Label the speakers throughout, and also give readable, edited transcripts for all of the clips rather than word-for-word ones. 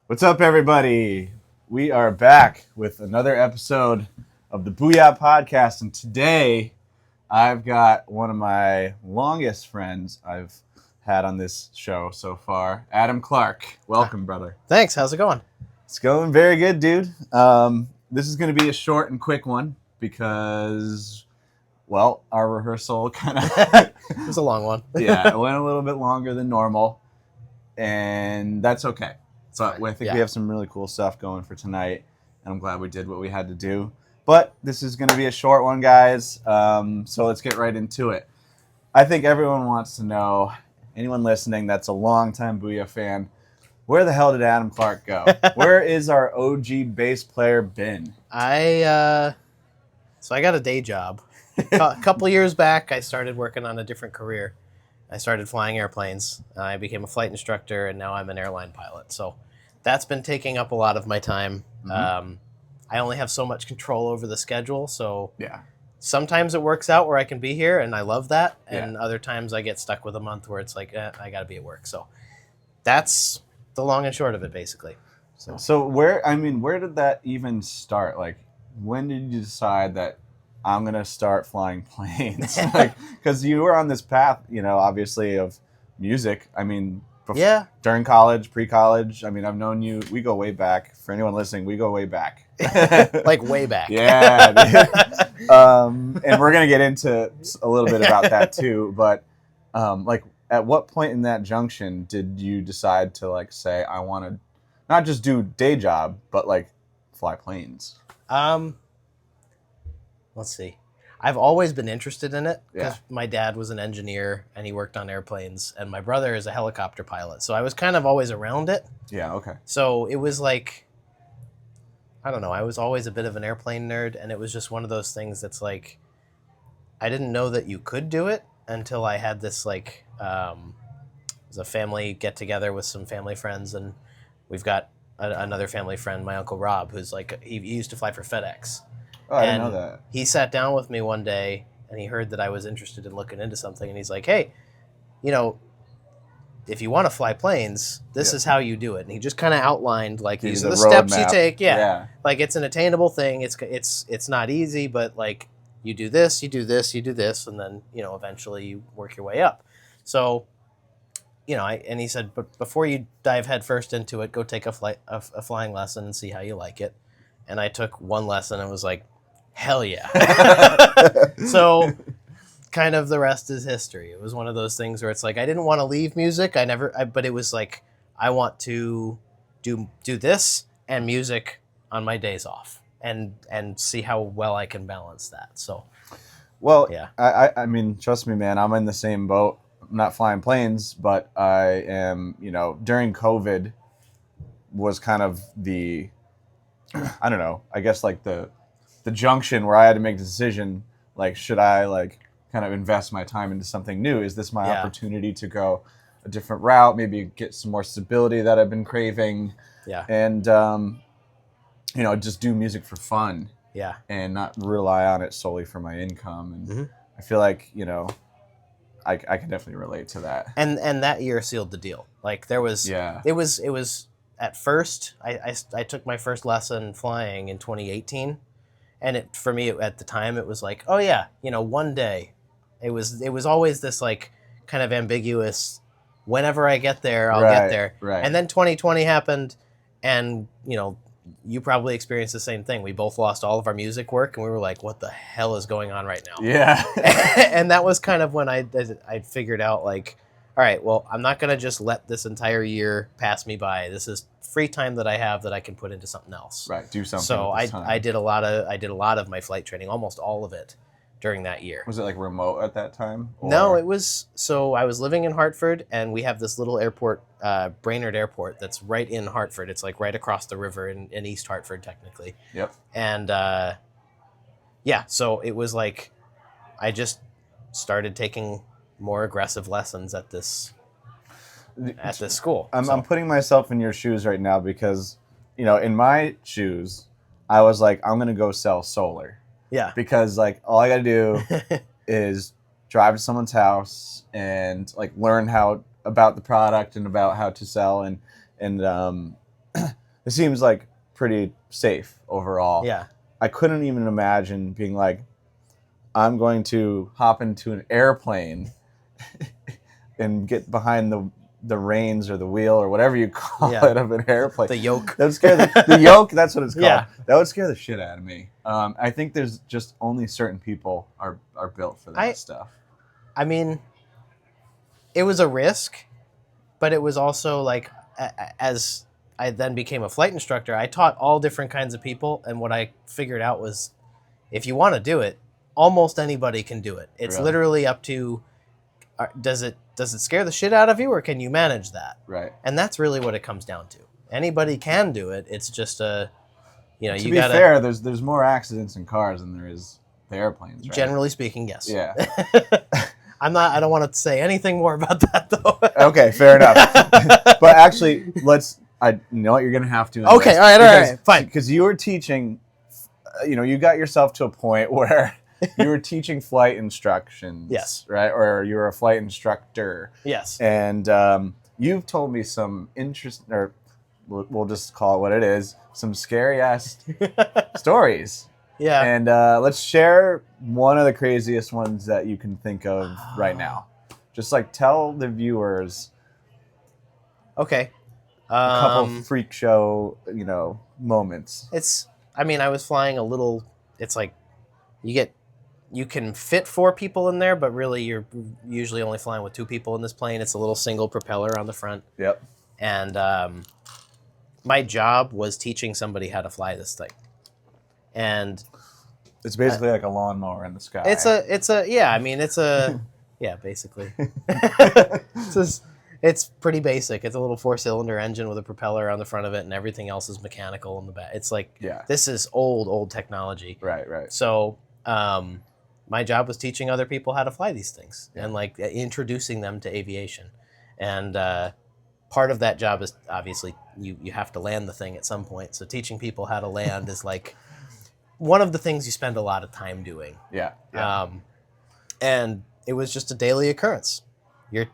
Speaker 1: What's up, everybody? We are back with another episode of the Booyah podcast, and today I've got one of my longest friends I've had on this show so far, Adam Clark. Welcome, brother.
Speaker 2: Thanks. How's it going?
Speaker 1: It's going very good, dude. This is going to be a short and quick one because, well, our rehearsal kind of
Speaker 2: It was a long one.
Speaker 1: yeah, it went a little bit longer than normal, and that's okay. So I think we have some really cool stuff going for tonight, and I'm glad we did what we had to do. But this is going to be a short one, guys, so let's get right into it. I think everyone wants to know, anyone listening that's a longtime Booyah fan, where the hell did Adam Clark go? Where is our OG bass player been?
Speaker 2: So I got a day job. A couple years back, I started working on a different career. I started flying airplanes. I became a flight instructor, and now I'm an airline pilot. So that's been taking up a lot of my time. Mm-hmm. I only have so much control over the schedule, so sometimes it works out where I can be here, and I love that. And other times I get stuck with a month where it's like, I got to be at work. So that's the long and short of it, basically.
Speaker 1: So where did that even start? Like, when did you decide that I'm going to start flying planes? Because you were on this path, obviously, of music. During college, pre-college. I've known you. We go way back. For anyone listening, we go way back.
Speaker 2: Like way back.
Speaker 1: Yeah. And we're going to get into a little bit about that too. But at what point in that junction did you decide to say, I want to not just do day job, but fly planes?
Speaker 2: Let's see. I've always been interested in it because my dad was an engineer and he worked on airplanes, and my brother is a helicopter pilot. So I was kind of always around it.
Speaker 1: Yeah, okay.
Speaker 2: So it was I don't know, I was always a bit of an airplane nerd, and it was just one of those things that's I didn't know that you could do it until I had this it was a family get together with some family friends, and we've got another family friend, my Uncle Rob, who's he used to fly for FedEx.
Speaker 1: Oh, I didn't know that.
Speaker 2: He sat down with me one day, and he heard that I was interested in looking into something, and he's like, hey, if you want to fly planes, this is how you do it. And he just kind of outlined, these are the steps you take. Yeah. It's an attainable thing. It's not easy, but, you do this, you do this, you do this, and then, eventually you work your way up. So, and he said, but before you dive headfirst into it, go take a flying lesson and see how you like it. And I took one lesson and was like, hell yeah. So kind of the rest is history. It was one of those things where it's I didn't want to leave music. But it was I want to do this and music on my days off and see how well I can balance that. So,
Speaker 1: well, yeah. I mean, trust me, man, I'm in the same boat. I'm not flying planes, but I am, during COVID was kind of the, I don't know, I guess the junction where I had to make the decision, should I kind of invest my time into something new? Is this my opportunity to go a different route, maybe get some more stability that I've been craving?
Speaker 2: Yeah.
Speaker 1: And, just do music for fun.
Speaker 2: Yeah.
Speaker 1: And not rely on it solely for my income. And I feel like, I can definitely relate to that.
Speaker 2: And that year sealed the deal. It was at first, I took my first lesson flying in 2018. And for me, at the time, it was one day. It was always this kind of ambiguous, whenever I get there, I'll get there.
Speaker 1: Right.
Speaker 2: And then 2020 happened, and you probably experienced the same thing. We both lost all of our music work, and we were like, what the hell is going on right now?
Speaker 1: Yeah.
Speaker 2: And that was kind of when I figured out all right, well, I'm not going to just let this entire year pass me by. This is free time that I have that I can put into something else.
Speaker 1: Right, do something.
Speaker 2: So I did a lot of my flight training, almost all of it, during that year.
Speaker 1: Was it remote at that time? Or?
Speaker 2: No, it was. So I was living in Hartford, and we have this little airport, Brainerd Airport, that's right in Hartford. It's right across the river in East Hartford, technically.
Speaker 1: Yep.
Speaker 2: And so it was I just started taking more aggressive lessons at this school.
Speaker 1: I'm putting myself in your shoes right now because, in my shoes, I was I'm going to go sell solar.
Speaker 2: Yeah.
Speaker 1: Because all I got to do is drive to someone's house and learn about the product and about how to sell and it seems like pretty safe overall.
Speaker 2: Yeah.
Speaker 1: I couldn't even imagine being like, I'm going to hop into an airplane and get behind the reins or the wheel or whatever you call it of an airplane.
Speaker 2: The yoke.
Speaker 1: That would scare the yoke. That's what it's called.
Speaker 2: Yeah.
Speaker 1: That would scare the shit out of me. I think there's just only certain people are built for that stuff.
Speaker 2: I mean, it was a risk, but it was also like, as I then became a flight instructor, I taught all different kinds of people. And what I figured out was, if you want to do it, almost anybody can do it. It's literally up to, does it scare the shit out of you, or can you manage that?
Speaker 1: Right.
Speaker 2: And that's really what it comes down to. Anybody can do it. It's just to be
Speaker 1: fair, there's more accidents in cars than there is the airplanes, right?
Speaker 2: Generally speaking, yes.
Speaker 1: Yeah.
Speaker 2: I don't want to say anything more about that though.
Speaker 1: Okay, fair enough. But actually, I know what you're going to have to.
Speaker 2: Okay, all right, fine.
Speaker 1: Because you were teaching, you got yourself to a point where you were teaching flight instructions.
Speaker 2: Yes.
Speaker 1: Right? Or you were a flight instructor.
Speaker 2: Yes.
Speaker 1: And you've told me some interesting, or we'll just call it what it is, some scary-ass stories.
Speaker 2: Yeah.
Speaker 1: And let's share one of the craziest ones that you can think of right now. Just like tell the viewers.
Speaker 2: Okay.
Speaker 1: A couple freak show, moments.
Speaker 2: I was flying a little, it's like you can fit 4 people in there, but really you're usually only flying with 2 people in this plane. It's a little single propeller on the front.
Speaker 1: Yep.
Speaker 2: And my job was teaching somebody how to fly this thing. And
Speaker 1: it's basically like a lawnmower in the sky.
Speaker 2: Yeah, basically. It's pretty basic. It's a little 4-cylinder engine with a propeller on the front of it, and everything else is mechanical in the back. It's like, this is old technology.
Speaker 1: Right.
Speaker 2: So my job was teaching other people how to fly these things and like introducing them to aviation. And part of that job is obviously you have to land the thing at some point. So teaching people how to land is like one of the things you spend a lot of time doing.
Speaker 1: Yeah.
Speaker 2: And it was just a daily occurrence. You're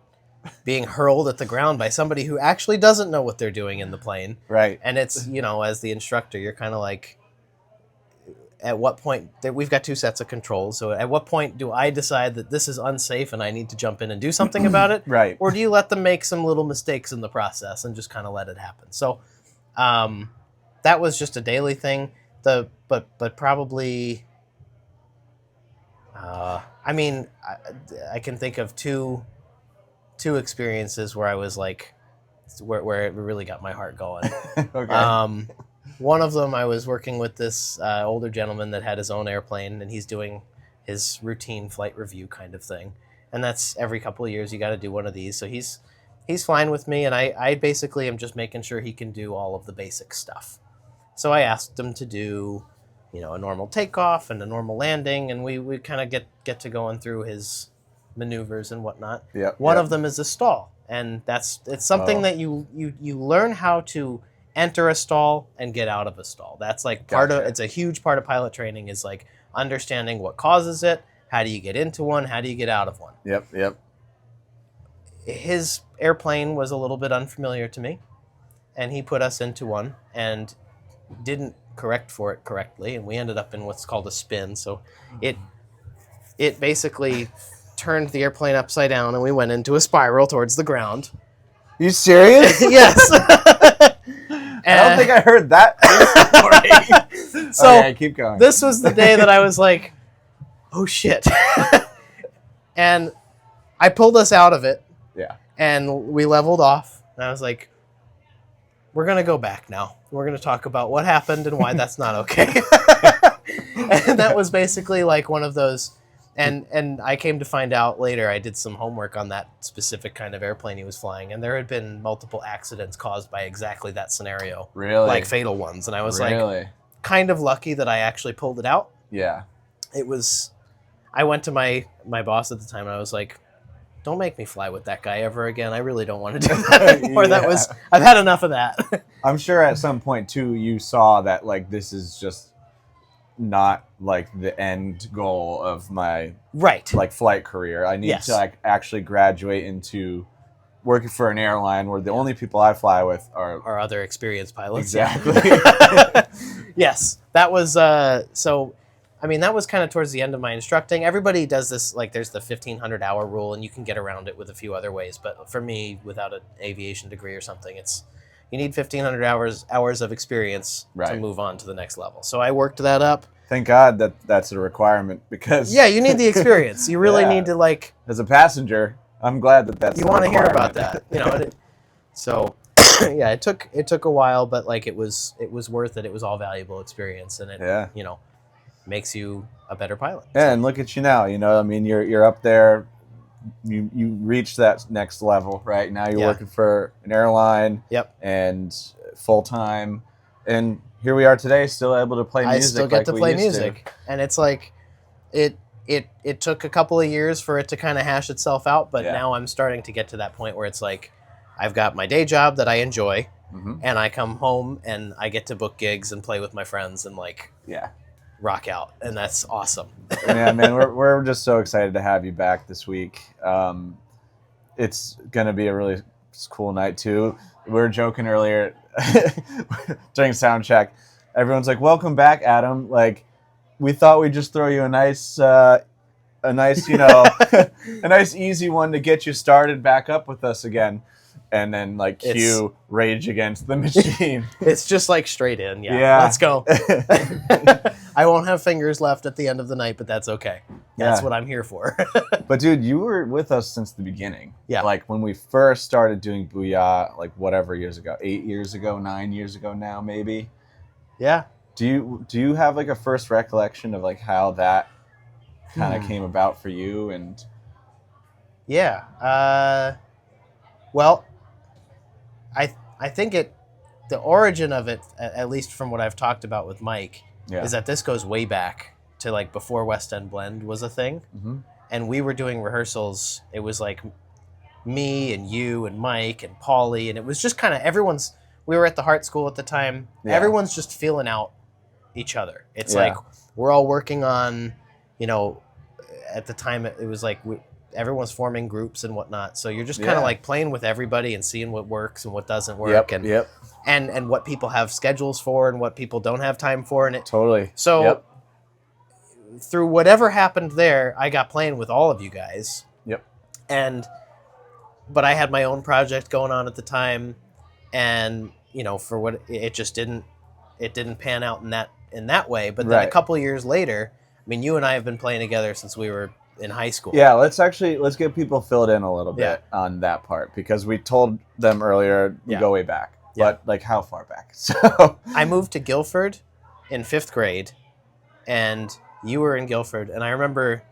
Speaker 2: being hurled at the ground by somebody who actually doesn't know what they're doing in the plane.
Speaker 1: Right.
Speaker 2: And it's, as the instructor, you're kind of like, at what point, we've got 2 sets of controls. So at what point do I decide that this is unsafe and I need to jump in and do something about it?
Speaker 1: Right.
Speaker 2: Or do you let them make some little mistakes in the process and just kind of let it happen? So that was just a daily thing. But probably, I can think of two experiences where I was like, where it really got my heart going.
Speaker 1: Okay.
Speaker 2: One of them, I was working with this older gentleman that had his own airplane, and he's doing his routine flight review kind of thing. And that's every couple of years you got to do one of these. So he's flying with me, and I basically am just making sure he can do all of the basic stuff. So I asked him to do, a normal takeoff and a normal landing, and we kind of get to going through his maneuvers and whatnot. One of them is a stall, and it's something that you learn how to enter a stall and get out of a stall. That's like it's a huge part of pilot training, is like understanding what causes it, how do you get into one, how do you get out of one.
Speaker 1: Yep.
Speaker 2: His airplane was a little bit unfamiliar to me, and he put us into one and didn't correct for it correctly, and we ended up in what's called a spin. So it basically turned the airplane upside down, and we went into a spiral towards the ground.
Speaker 1: You serious?
Speaker 2: Yes.
Speaker 1: I don't think I heard that story.
Speaker 2: So
Speaker 1: okay, keep going.
Speaker 2: This was the day that I was like, oh shit. And I pulled us out of it.
Speaker 1: Yeah.
Speaker 2: And we leveled off. And I was like, we're going to go back now. We're going to talk about what happened and why that's not okay. And that was basically like one of those. And I came to find out later, I did some homework on that specific kind of airplane he was flying, and there had been multiple accidents caused by exactly that scenario.
Speaker 1: Really?
Speaker 2: Like fatal ones. And I was like, kind of lucky that I actually pulled it out.
Speaker 1: Yeah.
Speaker 2: I went to my boss at the time, and I was like, don't make me fly with that guy ever again. I really don't want to do that anymore. I've had enough of that.
Speaker 1: I'm sure at some point too, you saw that like, this is just not like the end goal of my
Speaker 2: like flight
Speaker 1: career. I need to like actually graduate into working for an airline where the only people I fly with
Speaker 2: are other experienced pilots.
Speaker 1: Exactly.
Speaker 2: Yes, that was so. I mean, that was kind of towards the end of my instructing. Everybody does this, like there's the 1,500 hour rule, and you can get around it with a few other ways. But for me, without an aviation degree or something, you need 1,500 hours of experience to move on to the next level. So I worked that up.
Speaker 1: Thank God that's a requirement, because
Speaker 2: you need the experience. You really need to, like,
Speaker 1: as a passenger, I'm glad that's
Speaker 2: you want to hear about that, so yeah, it took a while, but like it was worth it. It was all valuable experience, and it makes you a better pilot.
Speaker 1: Yeah, and look at you now. I mean, you're up there. You reached that next level, right? Now you're working for an airline.
Speaker 2: Yep.
Speaker 1: And full time, and here we are today, still able to play music.
Speaker 2: I still get to play music, and it's like it took a couple of years for it to kind of hash itself out, but now I'm starting to get to that point where it's like I've got my day job that I enjoy, and I come home and I get to book gigs and play with my friends and rock out, and that's awesome.
Speaker 1: Yeah, man, we're just so excited to have you back this week. It's gonna be a really cool night too. We were joking earlier during sound check. Everyone's like, "Welcome back, Adam." Like, we thought we'd just throw you a nice, a nice easy one to get you started back up with us again, and then cue Rage Against the Machine.
Speaker 2: It's just like straight in. Yeah. Let's go. I won't have fingers left at the end of the night, but that's okay. That's what I'm here for.
Speaker 1: But dude, you were with us since the beginning.
Speaker 2: Yeah.
Speaker 1: Like when we first started doing Booyah, like whatever years ago, 8 years ago, 9 years ago now, maybe.
Speaker 2: Yeah.
Speaker 1: Do you have like a first recollection of like how that kind of came about for you? And
Speaker 2: well, I think the origin of it, at least from what I've talked about with Mike, is that this goes way back to like before West End Blend was a thing. And we were doing rehearsals. It was like me and you and Mike and Paulie, and it was just kind of we were at the Hart School at the time. Everyone's just feeling out each other. It's like we're all working on, at the time it was like everyone's forming groups and whatnot. So you're just kind of like playing with everybody and seeing what works and what doesn't work, and what people have schedules for and what people don't have time for, and it
Speaker 1: totally.
Speaker 2: So through whatever happened there, I got playing with all of you guys. But I had my own project going on at the time, and for what it just didn't pan out in that way. But then a couple of years later, I mean, you and I have been playing together since we were in high school. Yeah,
Speaker 1: let's get people filled in a little bit on that part, because we told them earlier we go way back. But like, how far back? So
Speaker 2: I moved to Guilford in 5th grade, and you were in Guilford, and I remember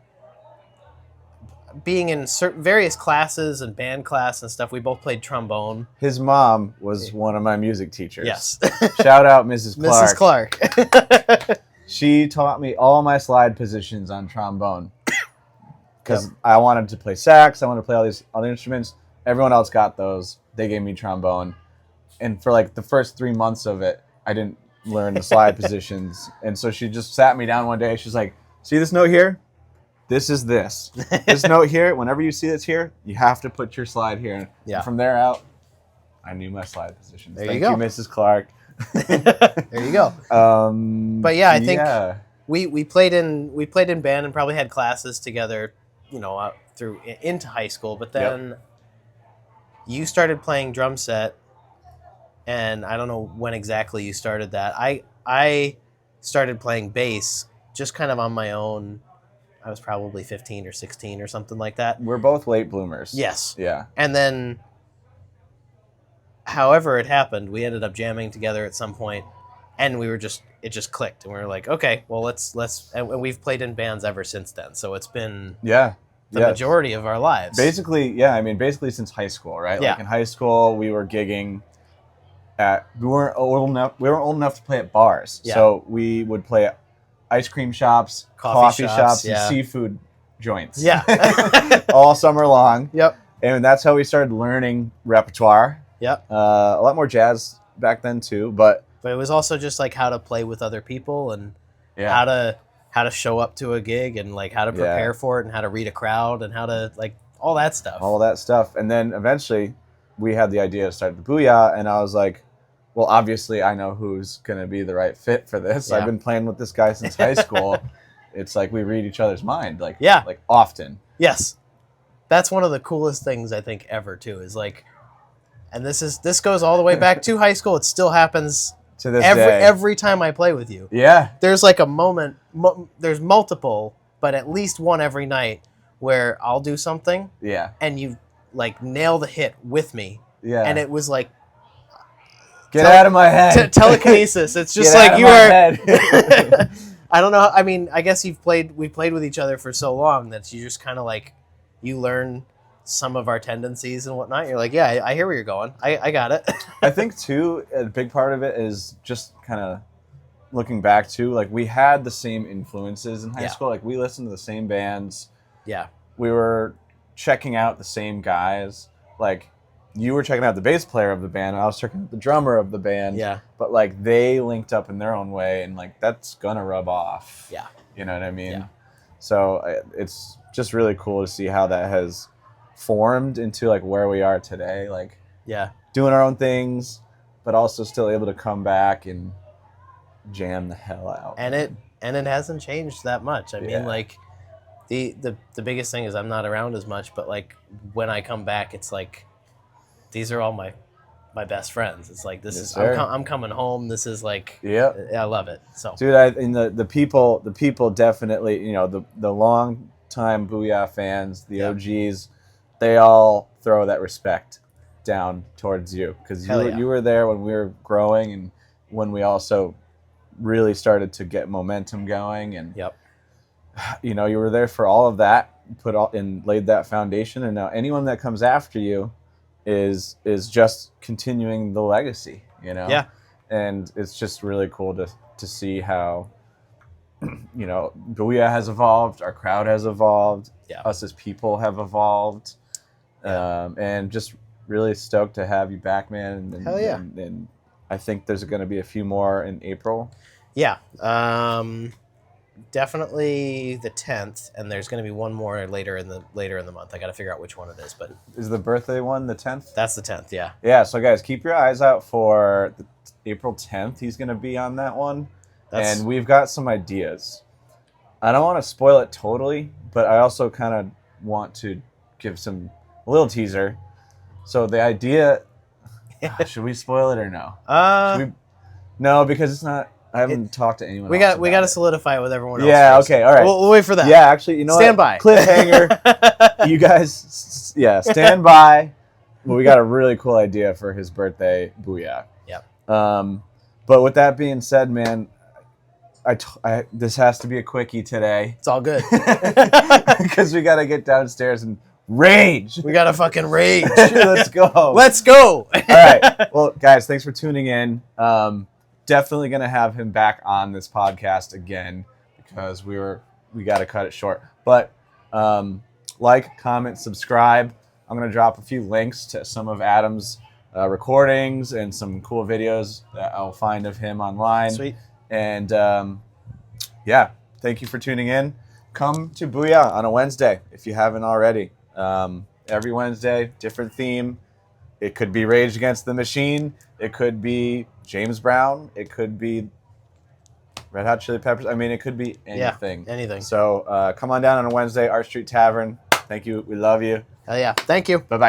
Speaker 2: being in various classes and band class and stuff. We both played trombone.
Speaker 1: His mom was one of my music teachers.
Speaker 2: Yes.
Speaker 1: Shout out Mrs. Clark.
Speaker 2: Mrs. Clark.
Speaker 1: She taught me all my slide positions on trombone, because I wanted to play sax. I wanted to play all these other instruments. Everyone else got those. They gave me trombone. And for like the first 3 months of it, I didn't learn the slide positions. And so she just sat me down one day. She's like, "See this note here? This is this. This note here, whenever you see this here, you have to put your slide here." And from there out, I knew my slide positions.
Speaker 2: There you go.
Speaker 1: Thank you, Mrs. Clark.
Speaker 2: There you go. But yeah, I think we played in band and probably had classes together, through into high school. But then you started playing drum set, and I don't know when exactly you started that. I started playing bass just kind of on my own. I was probably 15 or 16 or something like that.
Speaker 1: We're both late bloomers.
Speaker 2: Yes.
Speaker 1: Yeah.
Speaker 2: And then, however it happened, we ended up jamming together at some point, and it just clicked, and we were like, okay, well, let's, and we've played in bands ever since then. So it's been the majority of our lives.
Speaker 1: Basically, basically since high school, right?
Speaker 2: Yeah.
Speaker 1: Like in high school, we were gigging we weren't old enough to play at bars.
Speaker 2: Yeah.
Speaker 1: So we would play at ice cream shops, coffee shops, and seafood joints.
Speaker 2: Yeah.
Speaker 1: All summer long.
Speaker 2: Yep.
Speaker 1: And that's how we started learning repertoire.
Speaker 2: Yep.
Speaker 1: A lot more jazz back then too, but
Speaker 2: it was also just like how to play with other people and how to show up to a gig and like how to prepare for it and how to read a crowd and how to like all that stuff.
Speaker 1: All that stuff. And then eventually we had the idea to start the Booyah, and I was like, well, obviously I know who's going to be the right fit for this. I've been playing with this guy since high school. It's like we read each other's mind, like often.
Speaker 2: Yes. That's one of the coolest things I think ever too, is like, and this goes all the way back to high school. It still happens
Speaker 1: to this day.
Speaker 2: Every time I play with you.
Speaker 1: Yeah.
Speaker 2: There's like a moment, there's multiple, but at least one every night where I'll do something.
Speaker 1: Yeah.
Speaker 2: And you like nail the hit with me.
Speaker 1: Yeah.
Speaker 2: And it was like,
Speaker 1: get out of my head.
Speaker 2: Telekinesis. It's just like you are. I don't know. I mean, I guess we played with each other for so long that you just kind of like, you learn some of our tendencies and whatnot. You're like, yeah, I hear where you're going. I got it.
Speaker 1: I think too, a big part of it is just kind of looking back to, like, we had the same influences in high school. Like, we listened to the same bands.
Speaker 2: Yeah.
Speaker 1: We were checking out the same guys. Like, you were checking out the bass player of the band, and I was checking out the drummer of the band.
Speaker 2: Yeah.
Speaker 1: But, like, they linked up in their own way, and, like, that's gonna rub off.
Speaker 2: Yeah.
Speaker 1: You know what I mean?
Speaker 2: Yeah.
Speaker 1: So it's just really cool to see how that has formed into, like, where we are today. Like, doing our own things, but also still able to come back and jam the hell out.
Speaker 2: And it hasn't changed that much. I mean, like, the biggest thing is I'm not around as much, but like when I come back, it's like these are all my best friends. It's like I'm coming home. This is like I love it. So
Speaker 1: dude, the people definitely, you know, the long time Booyah fans, the OGs, they all throw that respect down towards you because you were there when we were growing and when we also really started to get momentum going, and you know, you were there for all of that, laid that foundation, and now anyone that comes after you is just continuing the legacy, you know. And it's just really cool to see how, you know, Booyah has evolved, our crowd has evolved, us as people have evolved, and just really stoked to have you back, man. And,
Speaker 2: hell yeah.
Speaker 1: And I think there's going to be a few more in April.
Speaker 2: Yeah, definitely the 10th, and there's going to be one more later in the month. I got to figure out which one it is, but
Speaker 1: is the birthday one the 10th?
Speaker 2: That's the 10th, yeah.
Speaker 1: Yeah, so guys, keep your eyes out for April 10th. He's going to be on that one, and we've got some ideas. I don't want to spoil it totally, but I also kind of want to give a little teaser. So the idea, should we spoil it or no? No, because it's not. I haven't talked to anyone. We got
Speaker 2: to solidify it with everyone else.
Speaker 1: Yeah.
Speaker 2: First.
Speaker 1: Okay. All right.
Speaker 2: We'll wait for that.
Speaker 1: Yeah. Actually, you know
Speaker 2: Stand by.
Speaker 1: Cliffhanger. You guys. Yeah. Stand by. Well, we got a really cool idea for his birthday. Booyah.
Speaker 2: Yeah.
Speaker 1: But with that being said, man, this has to be a quickie today.
Speaker 2: It's all good.
Speaker 1: Because we got to get downstairs and rage.
Speaker 2: We got to fucking rage.
Speaker 1: Let's go.
Speaker 2: Let's go.
Speaker 1: All right. Well, guys, thanks for tuning in. Definitely going to have him back on this podcast again because we got to cut it short. But like, comment, subscribe. I'm going to drop a few links to some of Adam's recordings and some cool videos that I'll find of him online.
Speaker 2: Sweet.
Speaker 1: And thank you for tuning in. Come to Booyah on a Wednesday if you haven't already. Every Wednesday, different theme. It could be Rage Against the Machine. It could be James Brown. It could be Red Hot Chili Peppers. I mean, it could be anything.
Speaker 2: Yeah, anything.
Speaker 1: So come on down on a Wednesday, Art Street Tavern. Thank you. We love you.
Speaker 2: Hell yeah. Thank you.
Speaker 1: Bye-bye.